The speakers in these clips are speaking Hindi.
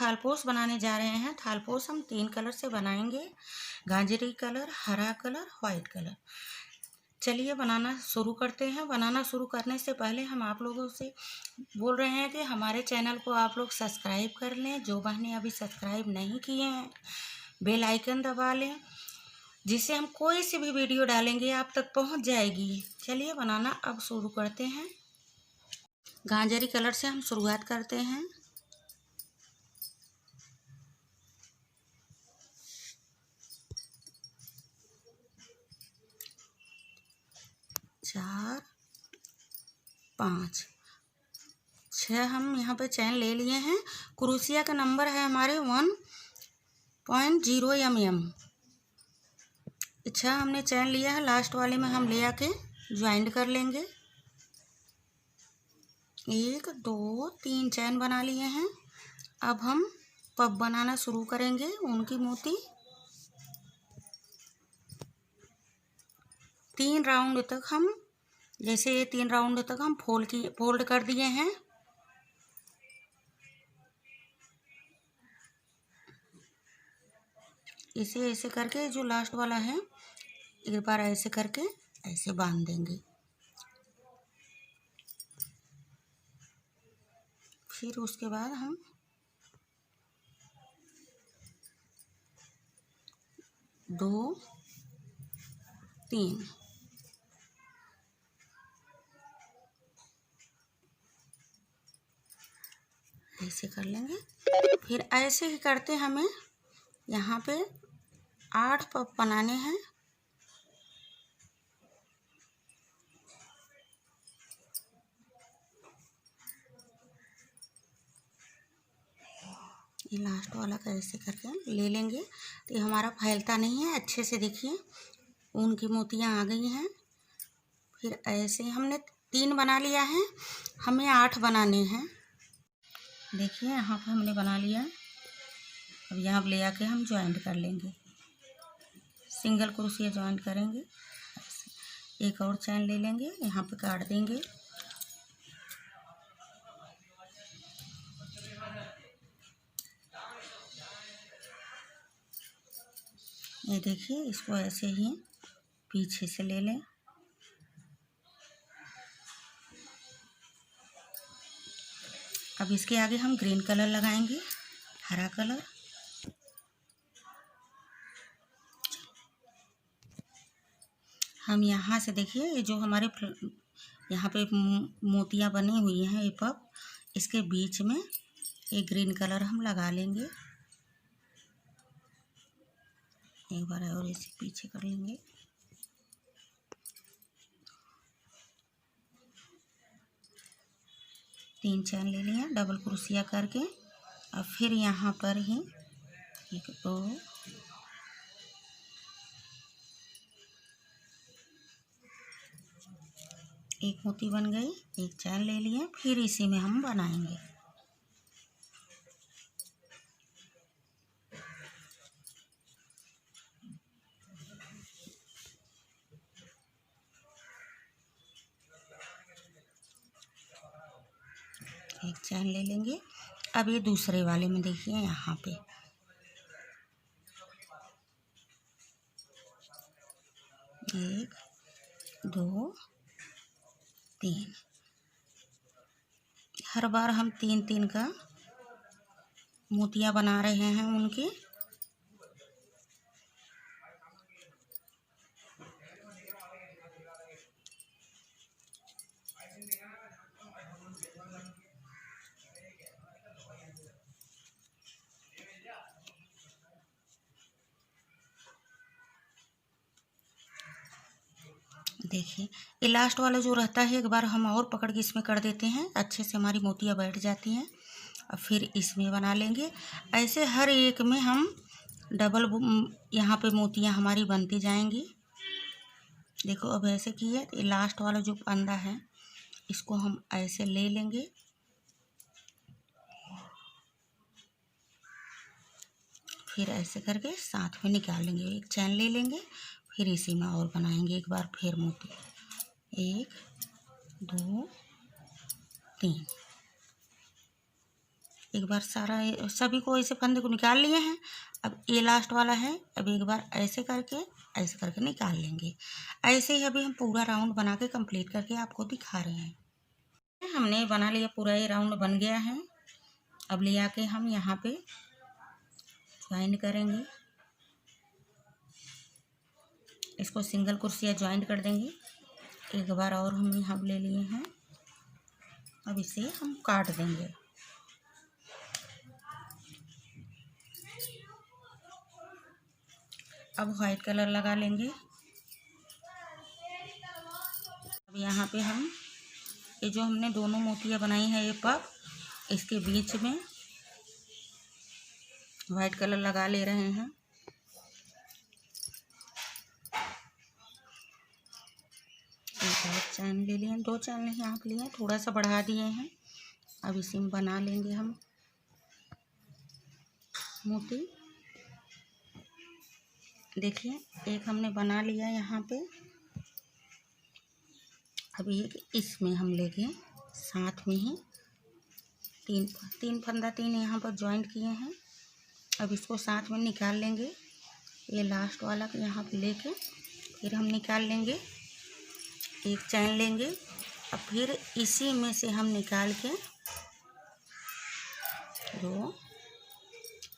थालपोश बनाने जा रहे हैं। थालपोश हम 3 कलर से बनाएंगे, गाजरी कलर, हरा कलर, वाइट कलर। चलिए बनाना शुरू करते हैं। बनाना शुरू करने से पहले हम आप लोगों से बोल रहे हैं कि हमारे चैनल को आप लोग सब्सक्राइब कर लें। जो बहनें अभी सब्सक्राइब नहीं किए हैं, बेल आइकन दबा लें, जिससे हम कोई सी भी वीडियो डालेंगे आप तक पहुंच जाएगी। चलिए बनाना अब शुरू करते हैं। गाजरी कलर से हम शुरुआत करते हैं। चार, 5, 6 हम यहाँ पे चैन ले लिए हैं। क्रोशिया का नंबर है हमारे 1.0 mm। 6 हमने चैन लिया है। लास्ट वाले में हम ले आके ज्वाइंट कर लेंगे। 1, 2, 3 चैन बना लिए हैं। अब हम पफ बनाना शुरू करेंगे। ऊन की मोती 3 राउंड तक हम, जैसे ये 3 राउंड तक हम फोल्ड कर दिए हैं। इसे ऐसे करके जो लास्ट वाला है एक बार ऐसे करके ऐसे बांध देंगे। फिर उसके बाद हम 2, 3 ऐसे कर लेंगे। फिर ऐसे ही करते हमें यहाँ पे 8 पफ बनाने हैं। ये लास्ट वाला का ऐसे करके ले लेंगे तो ये हमारा फैलता नहीं है। अच्छे से देखिए ऊन की मोतियाँ आ गई हैं। फिर ऐसे हमने 3 बना लिया है, हमें 8 बनाने हैं। देखिए यहाँ पे हमने बना लिया। अब यहाँ पे ले आके हम ज्वाइंट कर लेंगे। सिंगल क्रोशिया ज्वाइंट करेंगे। ऐसे एक और चैन ले लेंगे, यहाँ पे काट देंगे। ये देखिए इसको ऐसे ही पीछे से ले लें। अब इसके आगे हम ग्रीन कलर लगाएंगे, हरा कलर। हम यहाँ से देखिए ये जो हमारे यहाँ पे मोतियाँ बनी हुई हैं, ये पफ, इसके बीच में एक ग्रीन कलर हम लगा लेंगे। एक बार और इसे पीछे कर लेंगे। तीन चैन ले लिए डबल क्रोशिया करके। अब फिर यहाँ पर ही 1, 2, एक मोती बन गई। एक चैन ले लिए, फिर इसी में हम बनाएंगे। एक चैन ले लेंगे। अब ये दूसरे वाले में देखिए यहाँ पे 1, 2, 3। हर बार हम 3-3 का मोतियाँ बना रहे हैं उनके। देखिए ये लास्ट वाला जो रहता है एक बार हम और पकड़ के इसमें कर देते हैं, अच्छे से हमारी मोतियाँ बैठ जाती हैं। और फिर इसमें बना लेंगे। ऐसे हर एक में हम डबल यहाँ पे मोतियाँ हमारी बनती जाएंगी। देखो अब ऐसे किए, ये लास्ट वाला जो फंदा है इसको हम ऐसे ले लेंगे। फिर ऐसे करके साथ में निकाल लेंगे। एक चैन ले लेंगे, फिर इसी में और बनाएंगे एक बार फिर मोती। 1, 2, 3। एक बार सारा सभी को ऐसे फंदे को निकाल लिए हैं। अब ये लास्ट वाला है, अब एक बार ऐसे करके निकाल लेंगे। ऐसे ही अभी हम पूरा राउंड बना के कंप्लीट करके आपको दिखा रहे हैं। हमने बना लिया, पूरा ये राउंड बन गया है। अब ले आके हम यहाँ पे ज्वाइंट करेंगे, इसको सिंगल कुर्सियाँ ज्वाइंट कर देंगे। एक बार और हम यहाँ ले लिए हैं, अब इसे हम काट देंगे। अब वाइट कलर लगा लेंगे। अब यहाँ पे हम ये जो हमने दोनों मोतियाँ बनाई हैं ये पफ, इसके बीच में वाइट कलर लगा ले रहे हैं। एक और चैन ले लिए, 2 चैन नहीं आप लिए, थोड़ा सा बढ़ा दिए हैं। अब इसी में बना लेंगे हम मोती। देखिए एक हमने बना लिया यहाँ पे। अब एक इसमें हम लेके साथ में ही तीन फंदा यहाँ पर ज्वाइंट किए हैं। अब इसको साथ में निकाल लेंगे, ये लास्ट वाला यहाँ पे लेके फिर हम निकाल लेंगे। एक चैन लेंगे, अब फिर इसी में से हम निकाल के 2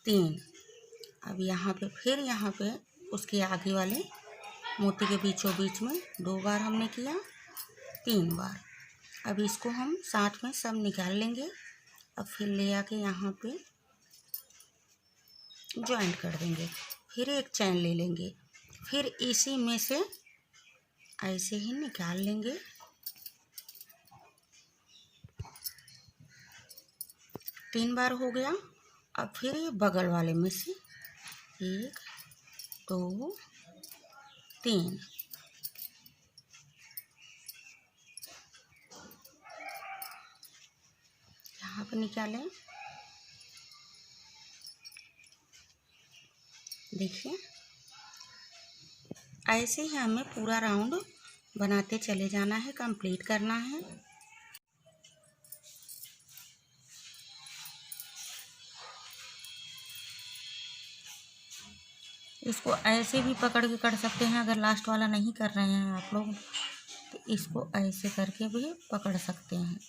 3, अब यहाँ पे फिर यहाँ पे उसके आगे वाले मोती के बीचों बीच में 2 बार हमने किया, 3 बार। अब इसको हम साथ में सब निकाल लेंगे। अब फिर ले आके यहाँ पे ज्वाइंट कर देंगे, फिर एक चैन ले लेंगे, फिर इसी में से ऐसे ही निकाल लेंगे। तीन बार हो गया। अब फिर ये बगल वाले में से 1 2 3, यहाँ पर निकालें। देखिए ऐसे ही हमें पूरा राउंड बनाते चले जाना है, कंप्लीट करना है। इसको ऐसे भी पकड़ के कर सकते हैं, अगर लास्ट वाला नहीं कर रहे हैं आप लोग तो इसको ऐसे करके भी पकड़ सकते हैं।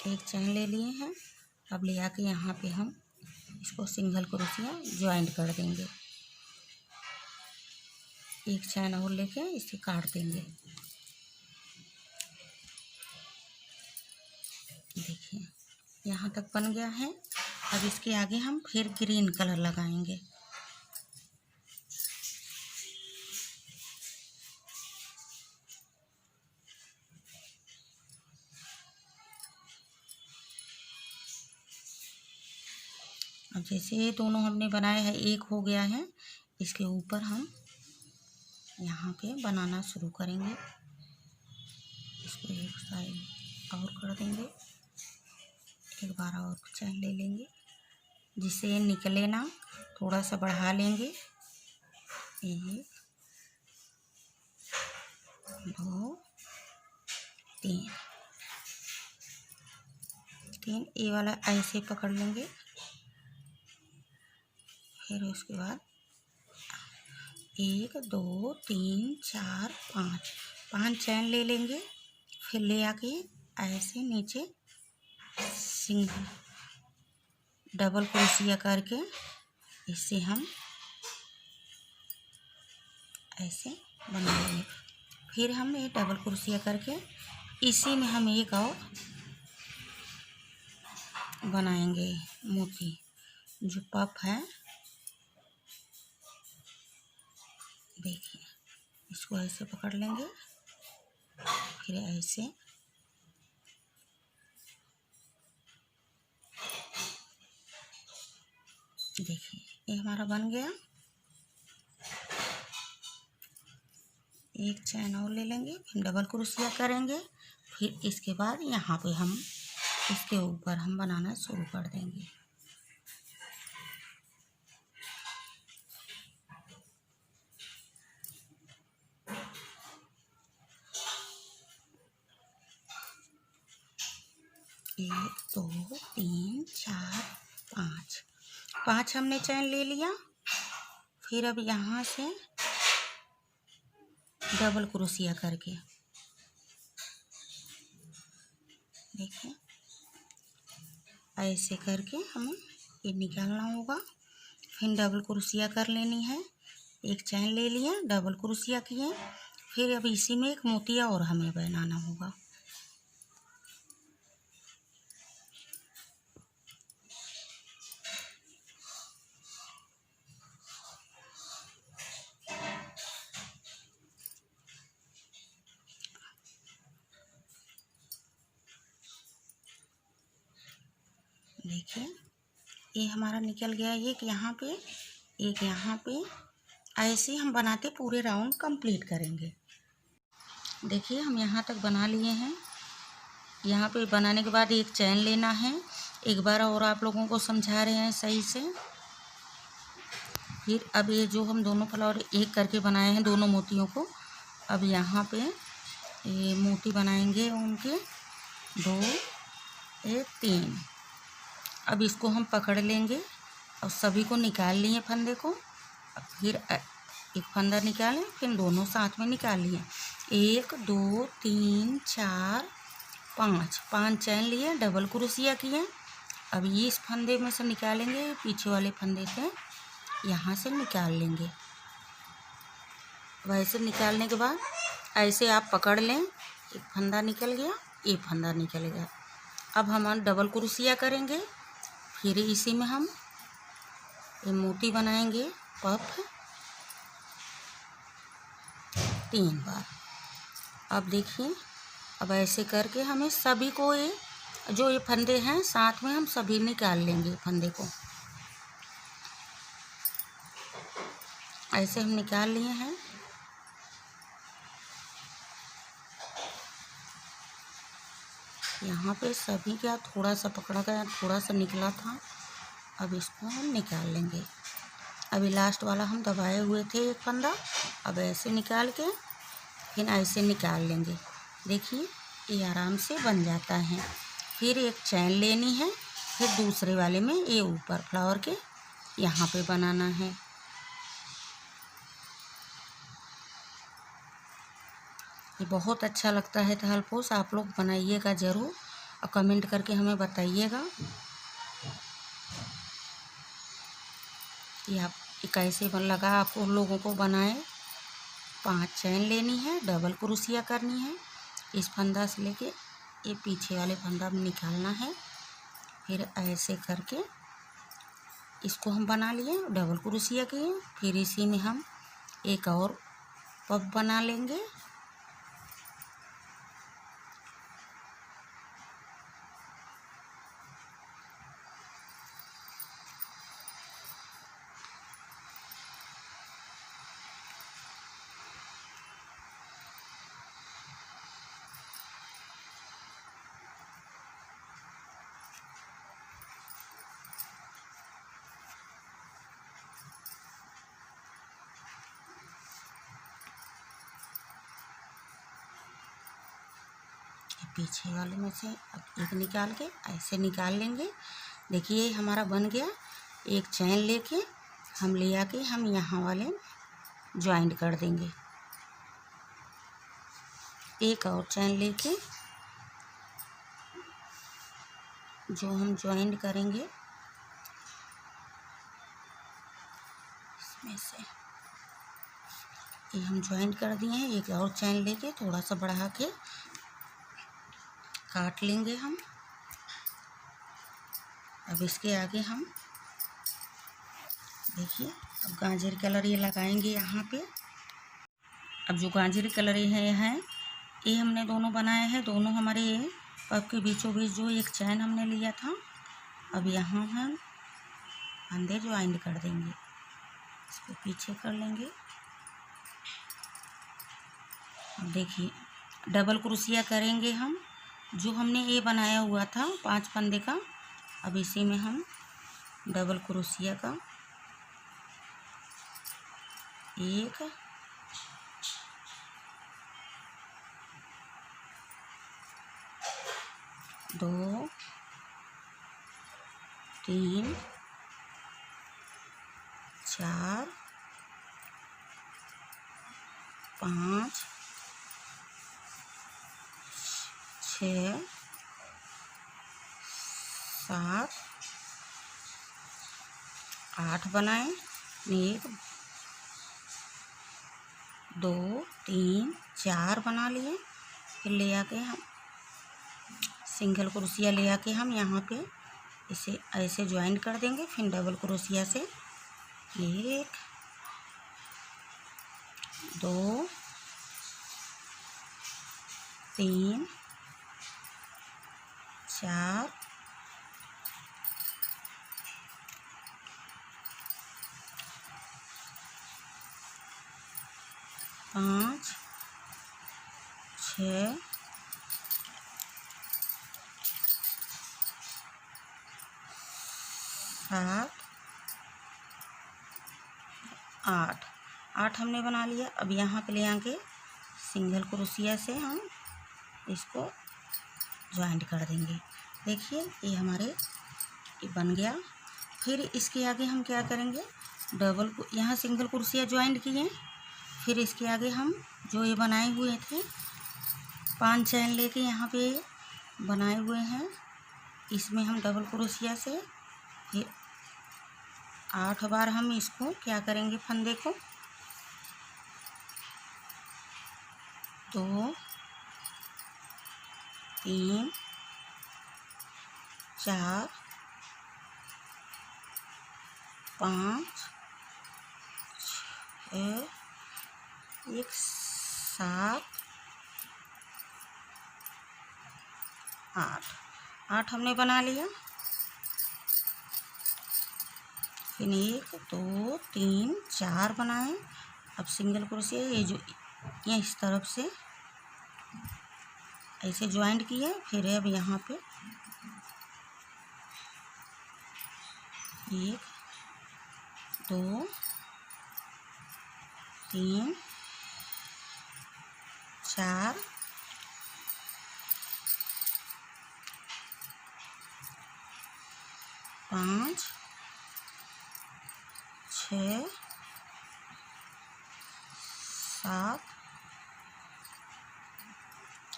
एक चैन ले लिए हैं, अब ले आके यहाँ पे हम इसको सिंगल क्रोशिया ज्वाइंट कर देंगे। एक चैन और लेके इसे काट देंगे। देखिए यहाँ तक बन गया है। अब इसके आगे हम फिर ग्रीन कलर लगाएंगे। अब जैसे ये दोनों हमने बनाए हैं, एक हो गया है, इसके ऊपर हम यहाँ पे बनाना शुरू करेंगे। इसको एक साइड और कर देंगे, एक बार और चैन ले लेंगे जिससे ये निकले ना, थोड़ा सा बढ़ा लेंगे। 1 2 3, ये वाला ऐसे पकड़ लेंगे। फिर उसके बाद 1 2 3 4 5 चैन ले लेंगे। फिर ले आके ऐसे नीचे सिंगल डबल क्रोशिया करके इससे हम ऐसे बना लेंगे। फिर हम ये डबल क्रोशिया करके इसी में हम एक और बनाएंगे मोती, जो पफ है। देखिए इसको ऐसे पकड़ लेंगे, फिर ऐसे देखिए ये हमारा बन गया। एक चैन और ले लेंगे, फिर डबल क्रोशिया करेंगे। फिर इसके बाद यहाँ पे हम इसके ऊपर हम बनाना शुरू कर देंगे। 1 2 3 4 5 हमने चैन ले लिया। फिर अब यहाँ से डबल क्रोशिया करके देखिए, ऐसे करके हमें ये निकालना होगा। फिर डबल क्रोशिया कर लेनी है। एक चैन ले लिया, डबल क्रोशिया किए। फिर अब इसी में एक मोतिया और हमें बनाना होगा। देखिए, ये हमारा निकल गया, एक यहाँ पे, एक यहाँ पे। ऐसे हम बनाते पूरे राउंड कंप्लीट करेंगे। देखिए, हम यहाँ तक बना लिए हैं। यहाँ पे बनाने के बाद एक चैन लेना है। एक बार और आप लोगों को समझा रहे हैं सही से। फिर अब ये जो हम दोनों फ्लावर एक करके बनाए हैं दोनों मोतियों को, अब यहाँ पे ये मोती बनाएंगे उनके 2 1 3। अब इसको हम पकड़ लेंगे और सभी को निकाल लिए फंदे को। फिर एक फंदा निकालें, फिर दोनों साथ में निकाल लिए। 1 2 3 4 5 चैन लिए, डबल क्रोशिया किए। अब ये इस फंदे में से निकालेंगे, पीछे वाले फंदे से यहाँ से निकाल लेंगे। वैसे निकालने के बाद ऐसे आप पकड़ लें, एक फंदा निकल गया, एक फंदा निकल गया। अब हम डबल क्रोशिया करेंगे। फिर इसी में हम ये मोती बनाएंगे पफ 3 बार। अब देखिए, अब ऐसे करके हमें सभी को ये जो ये फंदे हैं साथ में हम सभी निकाल लेंगे। फंदे को ऐसे हम निकाल लिए हैं। यहाँ पे सभी का थोड़ा सा पकड़ा गया, थोड़ा सा निकला था। अब इसको हम निकाल लेंगे। अभी लास्ट वाला हम दबाए हुए थे एक फंदा, अब ऐसे निकाल के फिर ऐसे निकाल लेंगे। देखिए, ये आराम से बन जाता है। फिर एक चैन लेनी है, फिर दूसरे वाले में ये ऊपर फ्लावर के यहाँ पे बनाना है। ये बहुत अच्छा लगता है थालपोस, आप लोग बनाइएगा ज़रूर और कमेंट करके हमें बताइएगा कि आप कैसे लगा आपको लोगों को बनाए। 5 चैन लेनी है, डबल क्रोशिया करनी है। इस फंदा से लेके ये पीछे वाले फंदा में निकालना है। फिर ऐसे करके इसको हम बना लिए, डबल क्रोशिया किए। फिर इसी में हम एक और पफ बना लेंगे। पीछे वाले में से अब एक निकाल के ऐसे निकाल लेंगे। देखिए, हमारा बन गया। एक चैन लेके हम ले आके हम यहाँ वाले ज्वाइंट कर देंगे। एक और चैन लेके जो हम ज्वाइंट करेंगे इसमें से ये हम ज्वाइंट कर दिए हैं। एक और चैन लेके थोड़ा सा बढ़ा के काट लेंगे हम। अब इसके आगे हम देखिए, अब गाजर कलर ये लगाएंगे यहाँ पे। अब जो गाजर कलर ये हमने दोनों बनाए हैं। दोनों हमारे ये पफ के बीचों बीच जो एक चैन हमने लिया था, अब यहाँ हम फंदे ज्वाइंट कर देंगे। इसको पीछे कर लेंगे। अब देखिए, डबल क्रोशिया करेंगे हम। जो हमने ये बनाया हुआ था 5 फंदे का, अब इसी में हम डबल क्रोशिया का 1 2 3 4 5 6 7 8 बनाए। 1 2 3 4 बना लिए। फिर ले आके हम सिंगल क्रोशिया ले आके हम यहाँ पे इसे ऐसे ज्वाइन कर देंगे। फिर डबल क्रोशिया से 1 2 3 4 5 6 7 8 8 हमने बना लिया। अब यहाँ पे ले आके सिंगल क्रोशिया से हम इसको ज्वाइंट कर देंगे। देखिए ये हमारे ये बन गया। फिर इसके आगे हम क्या करेंगे, यहाँ सिंगल क्रोशिया ज्वाइंट किए। फिर इसके आगे हम जो ये बनाए हुए थे 5 चैन लेके यहाँ पे बनाए हुए हैं, इसमें हम डबल क्रोशिया से फिर 8 बार हम इसको क्या करेंगे, फंदे को 2 3 4 5 6 1 7 8 हमने बना लिया। फिर 1 2 3 4 बनाए। अब सिंगल क्रोशिया ये जो ये इस तरफ से ऐसे ज्वाइंट किए। फिर अब यहाँ पे 1 2 3 4 5 6 7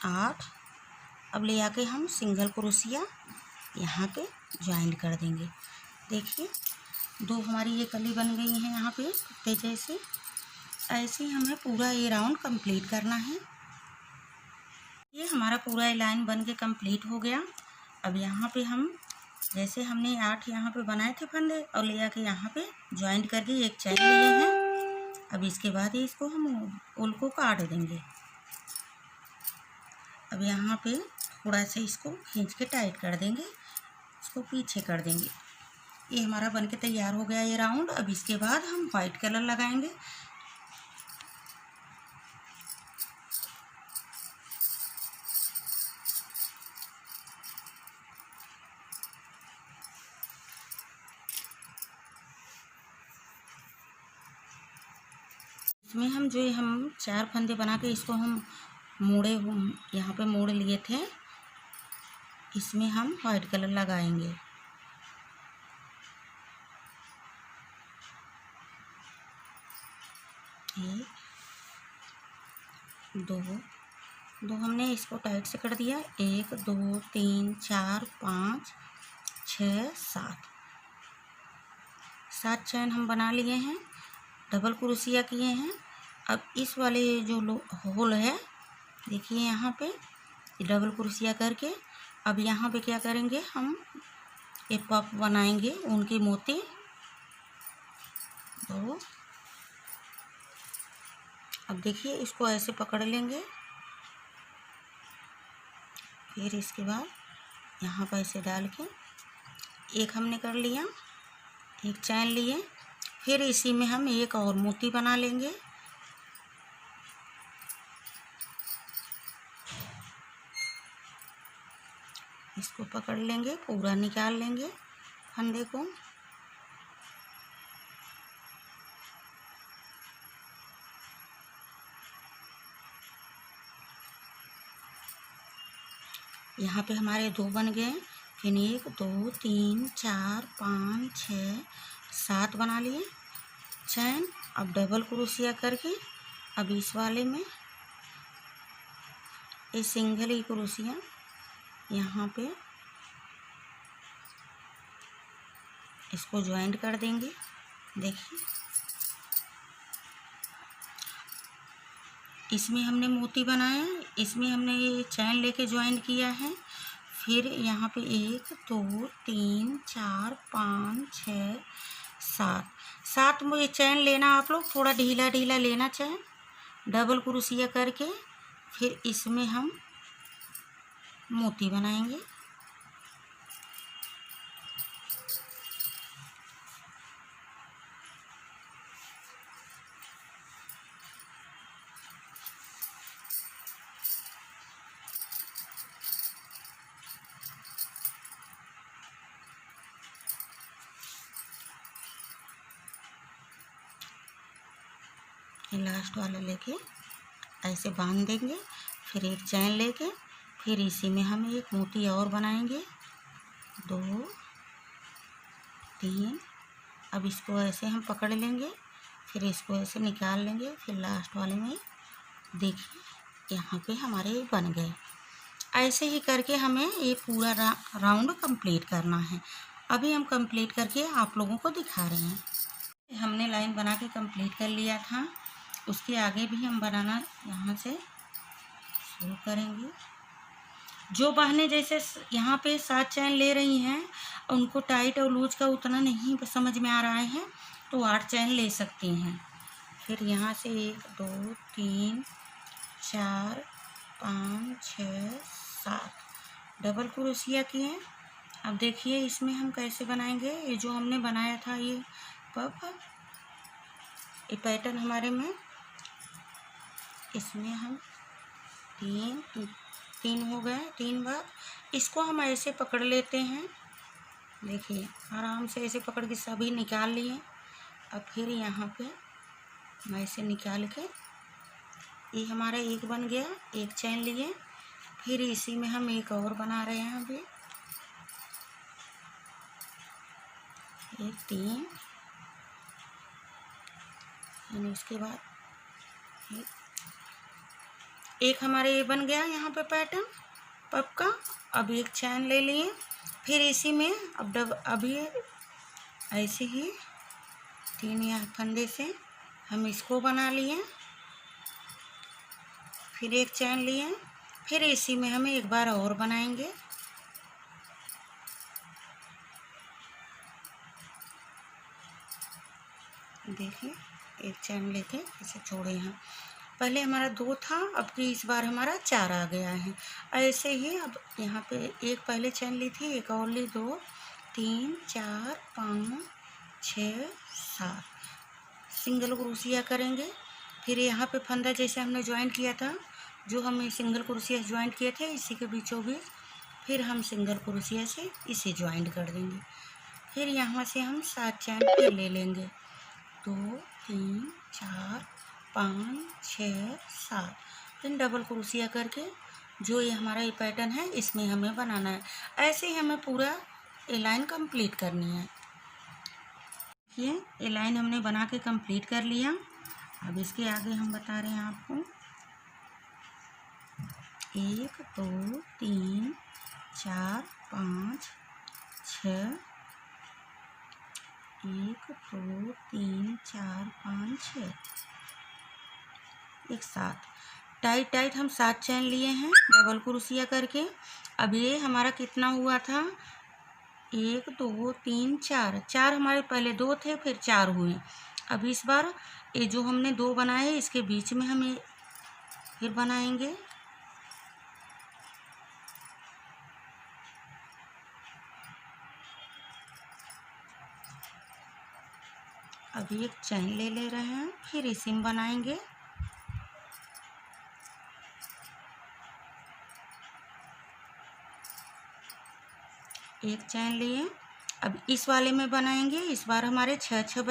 8। अब ले आके हम सिंगल क्रोशिया यहाँ पे ज्वाइंट कर देंगे। देखिए 2 हमारी ये कली बन गई हैं यहाँ पे कुत्ते जैसे। ऐसे ही हमें पूरा ये राउंड कंप्लीट करना है। ये हमारा पूरा लाइन बन के कंप्लीट हो गया। अब यहाँ पे हम जैसे हमने 8 यहाँ पे बनाए थे फंदे और ले आके यहाँ पे ज्वाइंट करके एक चैन लिए हैं। अब इसके बाद इसको हम उल को काट देंगे। अब यहाँ पे थोड़ा सा इसको खींच के टाइट कर देंगे, इसको पीछे कर देंगे। ये हमारा बनके तैयार हो गया ये राउंड। अब इसके बाद हम वाइट कलर लगाएंगे। इसमें हम जो हम 4 फंदे बना के इसको हम यहाँ पे मोड़ लिए थे, इसमें हम वाइट कलर लगाएंगे। एक 2 हमने इसको टाइट से कर दिया। 1 2 3 4 5 6 7 चैन हम बना लिए हैं, डबल क्रोशिया किए हैं। अब इस वाले जो होल है देखिए यहाँ पे डबल क्रोशिया करके अब यहाँ पे क्या करेंगे, हम एक पफ बनाएंगे ऊन की मोती। 2 अब देखिए इसको ऐसे पकड़ लेंगे। फिर इसके बाद यहाँ पर ऐसे डाल के एक हमने कर लिया, एक चैन लिए। फिर इसी में हम एक और मोती बना लेंगे। इसको पकड़ लेंगे, पूरा निकाल लेंगे फंदे को। यहाँ पे हमारे 2 बन गए। फिर 1 2 3 4 5 6 7 बना लिए चैन। अब डबल क्रोशिया करके अब इस वाले में इस सिंगल ही क्रोशिया यहाँ पे इसको ज्वाइंट कर देंगे। देखिए इसमें हमने मोती बनाया, इसमें हमने ये चैन लेके ज्वाइन किया है। फिर यहाँ पे 1 2 3 4 5 6 7 7 मुझे चैन लेना, आप लोग थोड़ा ढीला ढीला लेना चैन, डबल क्रोशिया करके फिर इसमें हम मोती बनाएंगे। लास्ट वाला लेके ऐसे बांध देंगे, फिर एक चैन लेके फिर इसी में हम एक मोती और बनाएंगे 2 3। अब इसको ऐसे हम पकड़ लेंगे, फिर इसको ऐसे निकाल लेंगे, फिर लास्ट वाले में देखिए यहाँ पे हमारे बन गए। ऐसे ही करके हमें ये पूरा राउंड कंप्लीट करना है। अभी हम कंप्लीट करके आप लोगों को दिखा रहे हैं। हमने लाइन बना के कंप्लीट कर लिया था, उसके आगे भी हम बनाना यहाँ से शुरू करेंगे। जो बहनें जैसे यहाँ पे 7 चैन ले रही हैं उनको टाइट और लूज का उतना नहीं समझ में आ रहा है तो 8 चैन ले सकती हैं। फिर यहाँ से 1 2 3 4 5 6 7 डबल क्रोशिया किए। अब देखिए इसमें हम कैसे बनाएंगे। ये जो हमने बनाया था ये पफ, ये पैटर्न हमारे में, इसमें हम 3 हो गए 3 बार। इसको हम ऐसे पकड़ लेते हैं, देखिए आराम से ऐसे पकड़ के सभी निकाल लिए। अब फिर यहाँ पे हम ऐसे निकाल के ये हमारा एक बन गया, एक चैन लिए, फिर इसी में हम एक और बना रहे हैं। अभी 1 3 यानी उसके बाद एक हमारे ये बन गया यहाँ पे पैटर्न पफ का। अब एक चैन ले लिए, फिर इसी में अभी ऐसे ही 3 या फंदे से हम इसको बना लिए, फिर एक चैन लिए, फिर इसी में हम एक बार और बनाएंगे। देखिए एक चैन लेके इसे छोड़े हैं। पहले हमारा 2 था, अब की इस बार हमारा 4 आ गया है। ऐसे ही अब यहाँ पे एक पहले चैन ली थी, एक और ली, 2 3 4 5 6 7 सिंगल क्रोशिया करेंगे। फिर यहाँ पे फंदा जैसे हमने ज्वाइन किया था, जो हमने सिंगल क्रोशिया ज्वाइन किए थे इसी के बीचों बीच, फिर हम सिंगल क्रोशिया से इसे ज्वाइन कर देंगे। फिर यहाँ से हम 7 चैन फिर ले लेंगे, 2 3 4 5 6 7, फिर डबल क्रोशिया करके जो ये हमारा ये पैटर्न है इसमें हमें बनाना है। ऐसे ही हमें पूरा ये लाइन कंप्लीट करनी है। ये लाइन हमने बना के कंप्लीट कर लिया। अब इसके आगे हम बता रहे हैं आपको 1 2 3 4 5 6 1 2 3 4 5 6 एक 7 टाइट हम 7 चैन लिए हैं डबल क्रोशिया करके। अब ये हमारा कितना हुआ था, 1 2 3 4 हमारे पहले 2 थे फिर 4 हुए। अब इस बार ये जो हमने 2 बनाए इसके बीच में हम ये फिर बनाएंगे। अभी एक चैन ले रहे हैं, फिर इसी में बनाएंगे। एक चैन लिए, अब इस वाले में बनाएंगे। इस बार हमारे 6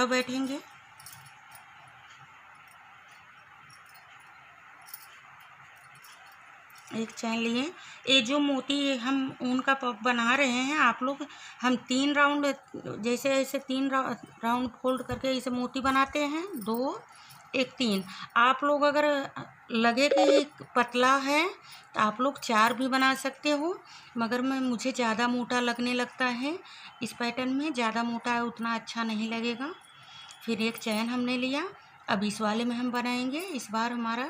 बैठेंगे। एक चैन लिए। ये जो मोती हम ऊन का पफ बना रहे हैं आप लोग, हम 3 राउंड, जैसे ऐसे 3 राउंड फोल्ड करके इसे मोती बनाते हैं, 2 1 3। आप लोग अगर लगे कि पतला है तो आप लोग 4 भी बना सकते हो, मगर मुझे ज़्यादा मोटा लगने लगता है इस पैटर्न में, ज़्यादा मोटा है उतना अच्छा नहीं लगेगा। फिर एक चैन हमने लिया। अब इस वाले में हम बनाएंगे, इस बार हमारा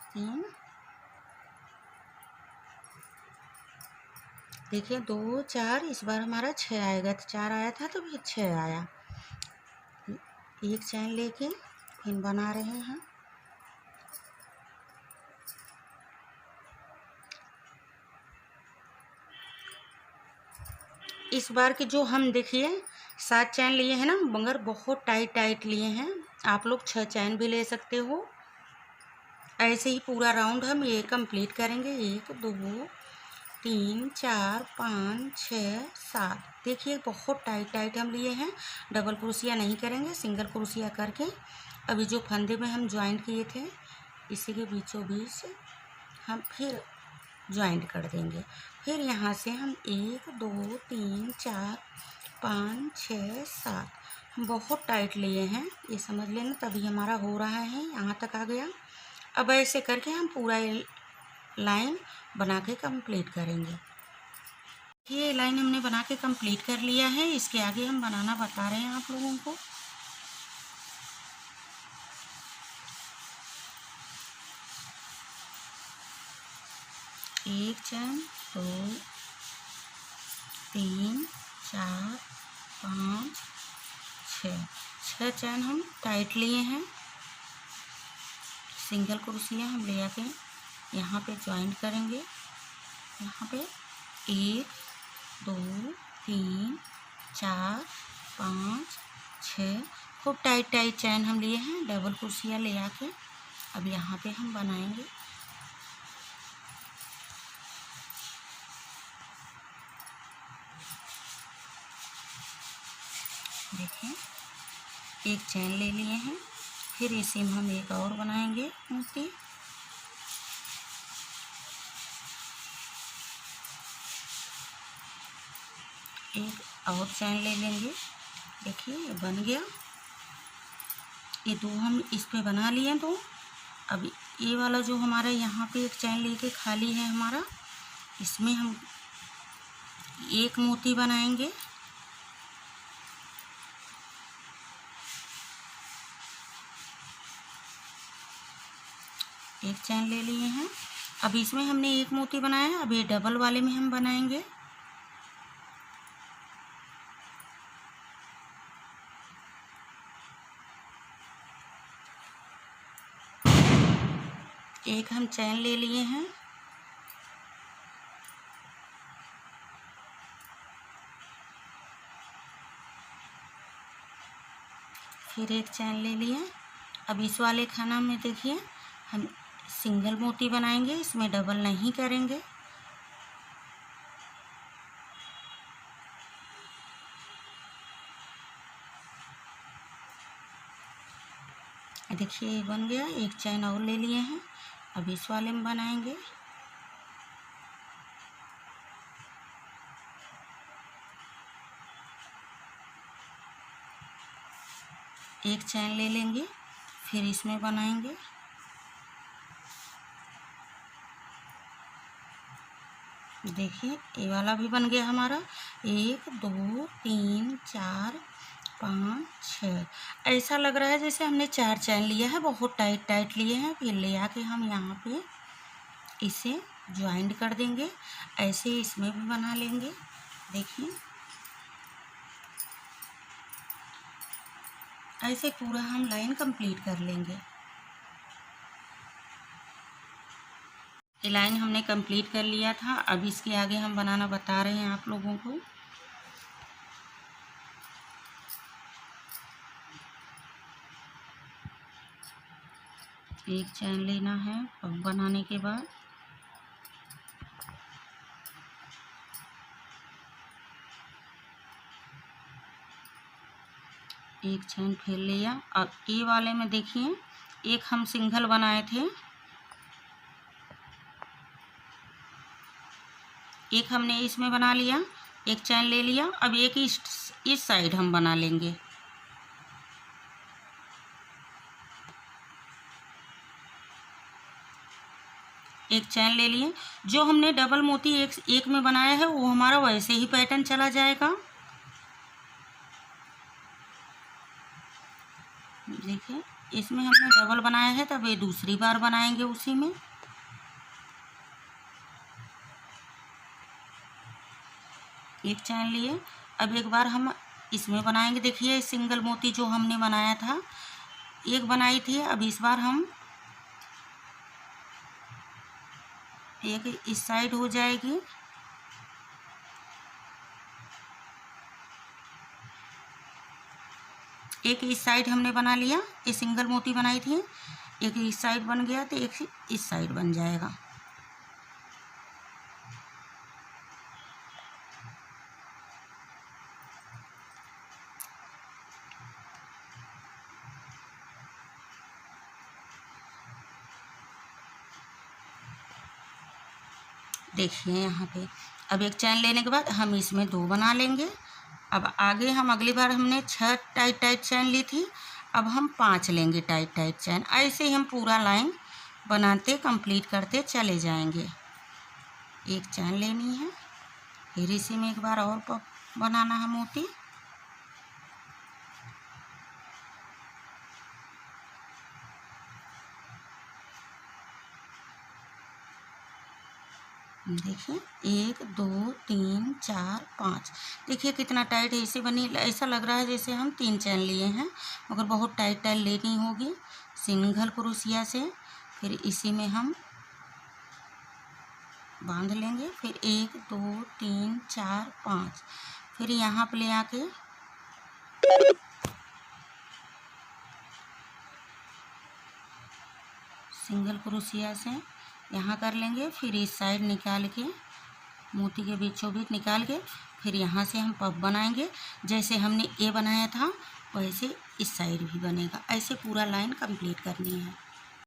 3, देखिए 2 4, इस बार हमारा 6 आएगा। तो 4 आया था तो फिर 6 आया। एक चैन लेके फिर बना रहे हैं। इस बार के जो हम देखिए 7 चैन लिए हैं ना, मगर बहुत टाइट लिए हैं। आप लोग 6 चैन भी ले सकते हो। ऐसे ही पूरा राउंड हम ये कंप्लीट करेंगे। 1 2 3 4 5 6 7। देखिए बहुत टाइट हम लिए हैं। डबल क्रोशिया नहीं करेंगे, सिंगल क्रोशिया करके अभी जो फंदे में हम ज्वाइंट किए थे इसी के बीचों बीच हम फिर ज्वाइंट कर देंगे। फिर यहाँ से हम 1 2 3 4 5 6 7 हम बहुत टाइट लिए हैं, ये समझ लेना, तभी हमारा हो रहा है, यहाँ तक आ गया। अब ऐसे करके हम पूरा लाइन बना के कंप्लीट करेंगे। ये लाइन हमने बना के कंप्लीट कर लिया है। इसके आगे हम बनाना बता रहे हैं आप लोगों को। एक चैन, 2 3 4 5 6 चैन हम टाइट लिए हैं। सिंगल क्रोशिया हम ले आके यहाँ पे ज्वाइंट करेंगे। यहाँ पे 1 2 3 4 5 6 खूब टाइट चैन हम लिए हैं। डबल क्रोशिया ले आके अब यहाँ पे हम बनाएंगे। देखिए एक चैन ले लिए हैं, फिर इसी में हम एक और बनाएंगे मोती। एक और चैन ले लेंगे। देखिए ये बन गया। ये 2 हम इस पे बना लिए। तो अब ये वाला जो हमारा यहाँ पे एक चैन लेके खाली है हमारा, इसमें हम एक मोती बनाएंगे। एक चैन ले लिए हैं। अब इसमें हमने एक मोती बनाया है, अब ये डबल वाले में हम बनाएंगे। एक हम चैन ले लिए हैं। फिर एक चैन ले लिए। अब इस वाले खाना में देखिए हम सिंगल मोती बनाएंगे, इसमें डबल नहीं करेंगे। देखिए ये बन गया। एक चैन और ले लिए हैं, अब इस वाले में बनाएंगे। एक चैन ले लेंगे, फिर इसमें बनाएंगे। देखिए ये वाला भी बन गया हमारा। 1 2 3 4 5 6। ऐसा लग रहा है जैसे हमने 4 चैन लिया है, बहुत टाइट लिए हैं। फिर ले आके हम यहाँ पे इसे ज्वाइंट कर देंगे। ऐसे इसमें भी बना लेंगे। देखिए ऐसे पूरा हम लाइन कंप्लीट कर लेंगे। ये लाइन हमने कंप्लीट कर लिया था। अब इसके आगे हम बनाना बता रहे हैं आप लोगों को। एक चैन लेना है अब बनाने के बाद। एक चैन फिर लिया। अब ये वाले में देखिए एक हम सिंगल बनाए थे, एक हमने इसमें बना लिया, एक चैन ले लिया। अब एक इस साइड हम बना लेंगे। एक चैन ले लिए। जो हमने डबल मोती एक में बनाया है वो हमारा वैसे ही पैटर्न चला जाएगा। देखिए इसमें हमने डबल बनाया है, तब ये दूसरी बार बनाएंगे उसी में। एक चैन लिए। अब एक बार हम इसमें बनाएंगे। देखिए सिंगल मोती जो हमने बनाया था, एक बनाई थी। अब इस बार हम एक इस साइड हो जाएगी, एक इस साइड हमने बना लिया। ये सिंगल मोती बनाई थी, एक इस साइड बन गया तो एक इस साइड बन जाएगा। देखिए यहाँ पे अब एक चैन लेने के बाद हम इसमें 2 बना लेंगे। अब आगे हम अगली बार हमने 6 टाइट चैन ली थी, अब हम 5 लेंगे टाइट चैन। ऐसे ही हम पूरा लाइन बनाते कंप्लीट करते चले जाएंगे। एक चैन लेनी है, फिर इसी में एक बार और बनाना है मोती। देखिए 1 2 3 4 5। देखिए कितना टाइट है। ऐसे बनी, ऐसा लग रहा है जैसे हम 3 चैन लिए हैं, मगर बहुत टाइट लेनी होगी सिंगल क्रोशिया से। फिर इसी में हम बांध लेंगे। फिर 1 2 3 4 5, फिर यहाँ पे ले आके सिंगल क्रोशिया से यहाँ कर लेंगे। फिर इस साइड निकाल के मोती के बीचों बीच निकाल के फिर यहाँ से हम पफ बनाएंगे। जैसे हमने ए बनाया था वैसे इस साइड भी बनेगा। ऐसे पूरा लाइन कंप्लीट करनी है।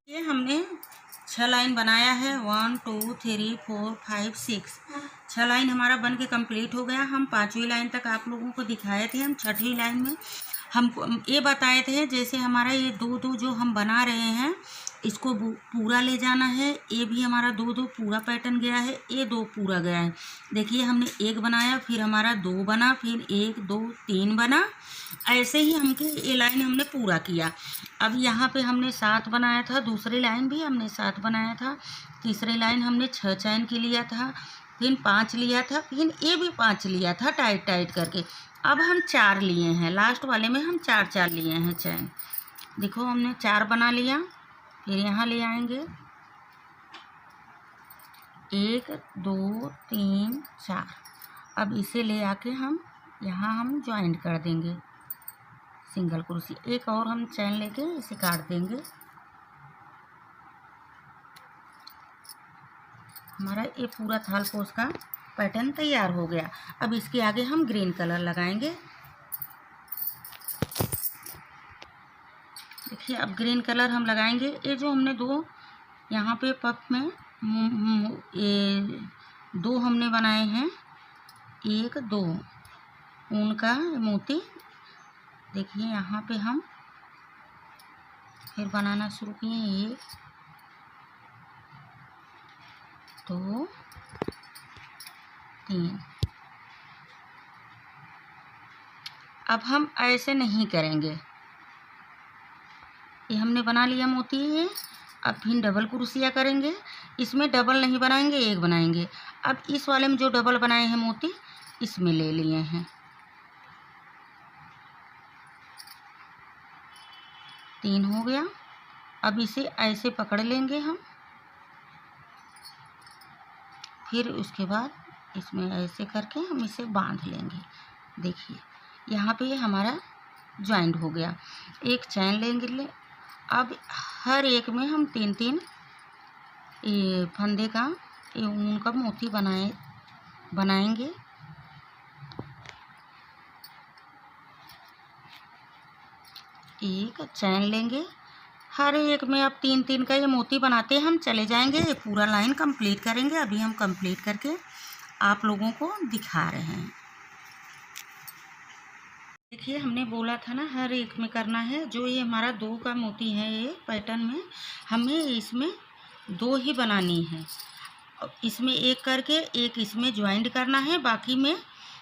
ये हमने 6 लाइन बनाया है। 1 2 3 4 5 6, 6 लाइन हमारा बन के कंप्लीट हो गया। हम 5वीं लाइन तक आप लोगों को दिखाए थे। हम 6वीं लाइन में हमको ये बताए थे जैसे हमारा ये 2 जो हम बना रहे हैं इसको पूरा ले जाना है। ये भी हमारा 2 पूरा पैटर्न गया है, ये 2 पूरा गया है। देखिए हमने 1 बनाया, फिर हमारा 2 बना, फिर 1 2 3 बना। ऐसे ही हमके ये लाइन हमने पूरा किया। अब यहाँ पे हमने 7 बनाया था, दूसरी लाइन भी हमने 7 बनाया था, तीसरी लाइन हमने 6 चैन की लिया था, फिर 5 लिया था, फिर ये भी 5 लिया था टाइट करके। अब हम 4 लिए हैं, लास्ट वाले में हम 4 लिए हैं चैन। देखो हमने 4 बना लिया। फिर यहाँ ले आएंगे 1 2 3 4। अब इसे ले आके हम यहाँ हम ज्वाइंट कर देंगे सिंगल क्रोशी। एक और हम चैन लेके इसे काट देंगे। हमारा ये पूरा थाल पोस का पैटर्न तैयार हो गया। अब इसके आगे हम ग्रीन कलर लगाएंगे। देखिए अब ग्रीन कलर हम लगाएंगे। ये जो हमने 2 यहाँ पे पफ में ये 2 हमने बनाए हैं, 1 2 ऊन का मोती। देखिए यहाँ पे हम फिर बनाना शुरू किए। 1 2 3। अब हम ऐसे नहीं करेंगे। ये हमने बना लिया मोती है। अब फिर डबल क्रोशिया करेंगे। इसमें डबल नहीं बनाएंगे, 1 बनाएंगे। अब इस वाले में जो डबल बनाए हैं मोती इसमें ले लिए हैं। 3 हो गया। अब इसे ऐसे पकड़ लेंगे हम। फिर उसके बाद इसमें ऐसे करके हम इसे बांध लेंगे। देखिए यहाँ पे हमारा ज्वाइंट हो गया। एक चैन लेंगे। अब हर एक में हम 3 ये फंदे का ये ऊन का मोती बनाएंगे। एक चैन लेंगे, हर एक में अब 3 का ये मोती बनाते हम चले जाएंगे। ये पूरा लाइन कंप्लीट करेंगे। अभी हम कंप्लीट करके आप लोगों को दिखा रहे हैं। देखिए हमने बोला था ना हर एक में करना है। जो ये हमारा 2 का मोती है, ये पैटर्न में हमें इसमें 2 ही बनानी है। इसमें एक करके एक इसमें ज्वाइंट करना है, बाकी में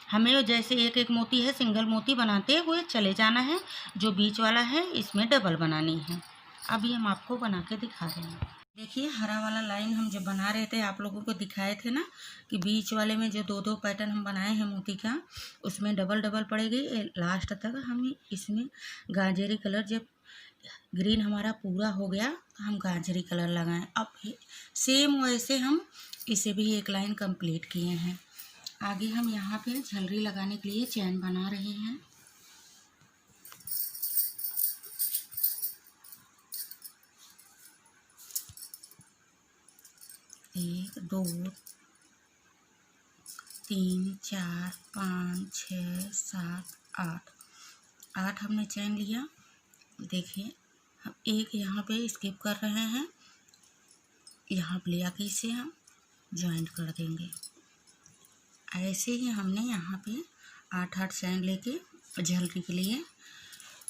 हमें जैसे एक एक मोती है सिंगल मोती बनाते हुए चले जाना है। जो बीच वाला है इसमें डबल बनानी है। अभी हम आपको बना के दिखा रहे हैं। देखिए हरा वाला लाइन हम जब बना रहे थे आप लोगों को दिखाए थे ना कि बीच वाले में जो 2 पैटर्न हम बनाए हैं मोती का, उसमें डबल डबल पड़ेगी। लास्ट तक हम इसमें गाजरी कलर, जब ग्रीन हमारा पूरा हो गया तो हम गाजरी कलर लगाएं। अब सेम वैसे हम इसे भी एक लाइन कंप्लीट किए हैं। आगे हम यहाँ पे झलरी लगाने के लिए चैन बना रहे हैं। एक, 2, 3, 4, 5, 6, 7, 8 हमने चैन लिया। देखिए हम एक यहाँ पे स्किप कर रहे हैं, यहाँ पे ले आके इसे हम ज्वाइंट कर देंगे। ऐसे ही हमने यहाँ पे 8 चैन लेके झलरी के लिए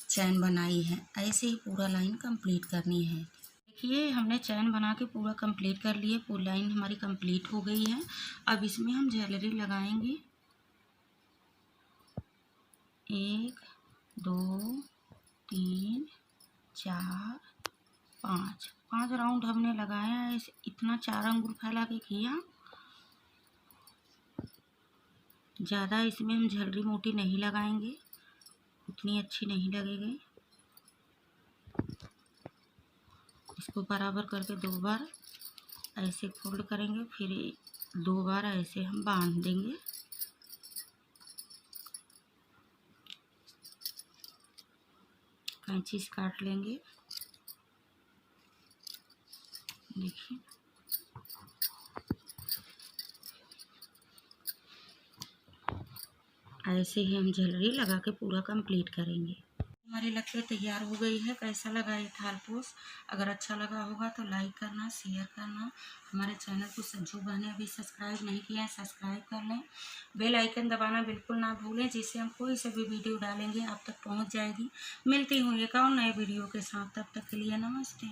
चैन बनाई है। ऐसे ही पूरा लाइन कंप्लीट करनी है। देखिए हमने चैन बना के पूरा कंप्लीट कर लिए, पूरी लाइन हमारी कंप्लीट हो गई है। अब इसमें हम झलरी लगाएंगे। 1, 2, 3, 4, 5 राउंड हमने लगाया है। इतना 4 अंगुल फैला के किया। ज़्यादा इसमें हम झलरी मोटी नहीं लगाएंगे, उतनी अच्छी नहीं लगेगी। इसको बराबर करके 2 बार ऐसे फोल्ड करेंगे, फिर 2 बार ऐसे हम बांध देंगे। कैंची से काट लेंगे। देखिए ऐसे ही हम झलरी लगा के पूरा कंप्लीट करेंगे। हमारी लकड़ी तैयार हो गई है। कैसा लगा ये थालपोश? अगर अच्छा लगा होगा तो लाइक करना, शेयर करना। हमारे चैनल को जो बहनें अभी सब्सक्राइब नहीं किया है सब्सक्राइब कर लें। बेल आइकन दबाना बिल्कुल ना भूलें, जिससे हम कोई सा भी वीडियो डालेंगे आप तक पहुंच जाएगी। मिलती हूँ एक और नए वीडियो के साथ, तब तक के लिए नमस्ते।